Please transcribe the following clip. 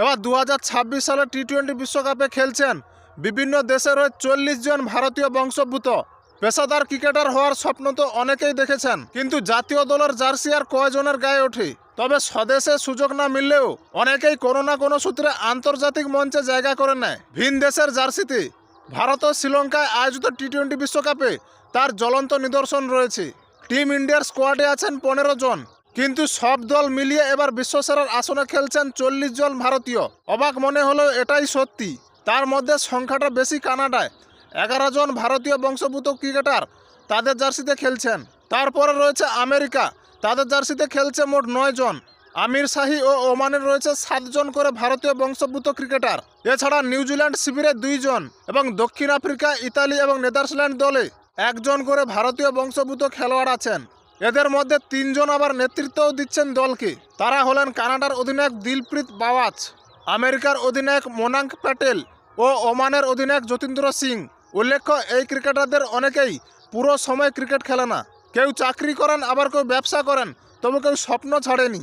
এবার 2026 সালে টি-20 বিশ্বকাপে খেলছেন বিভিন্ন দেশের হয়ে 40 জন ভারতীয় বংশোদ্ভূত। পেশাদার ক্রিকেটার হওয়ার স্বপ্ন তো অনেকেই দেখেছেন, কিন্তু জাতীয় দলের জার্সি আর কয়জনের গায়ে ওঠে। তবে স্বদেশে সুযোগ না মিললেও অনেকেই কোনো না কোনো সূত্রে আন্তর্জাতিক মঞ্চে জায়গা করে নেয় ভিন দেশের জার্সিতে। ভারত ও শ্রীলঙ্কায় আয়োজিত টি-20 বিশ্বকাপে তার জ্বলন্ত নিদর্শন রয়েছে। টিম ইন্ডিয়ার স্কোয়াডে আছেন 15 জন, কিন্তু সব দল মিলিয়ে এবার বিশ্বসেরার আসনে খেলছেন 40 জন ভারতীয়। অবাক মনে হলেও এটাই সত্যি। তার মধ্যে সংখ্যাটা বেশি কানাডায়, 11 জন ভারতীয় বংশোদ্ভূত ক্রিকেটার তাদের জার্সিতে খেলছেন। তারপরে রয়েছে আমেরিকা, তাদের জার্সিতে খেলছে মোট 9 জন। আমির শাহী ও ওমানের রয়েছে 7 জন করে ভারতীয় বংশোদ্ভূত ক্রিকেটার। এছাড়া নিউজিল্যান্ড শিবিরে 2 জন এবং দক্ষিণ আফ্রিকা, ইতালি এবং নেদারল্যান্ড দলে 1 জন করে ভারতীয় বংশোদ্ভূত খেলোয়াড় আছেন। এদের মধ্যে 3 জন আবার নেতৃত্বও দিচ্ছেন দলকে। তারা হলেন কানাডার অধিনায়ক দিলপ্রীত বাওয়াচ, আমেরিকার অধিনায়ক মোনাঙ্ক প্যাটেল ও ওমানের অধিনায়ক যতীন্দ্র সিং। উল্লেখ্য, এই ক্রিকেটারদের অনেকেই পুরো সময় ক্রিকেট খেলে না। কেউ চাকরি করেন, আবার কেউ ব্যবসা করেন, তবে কেউ স্বপ্ন ছাড়েনি।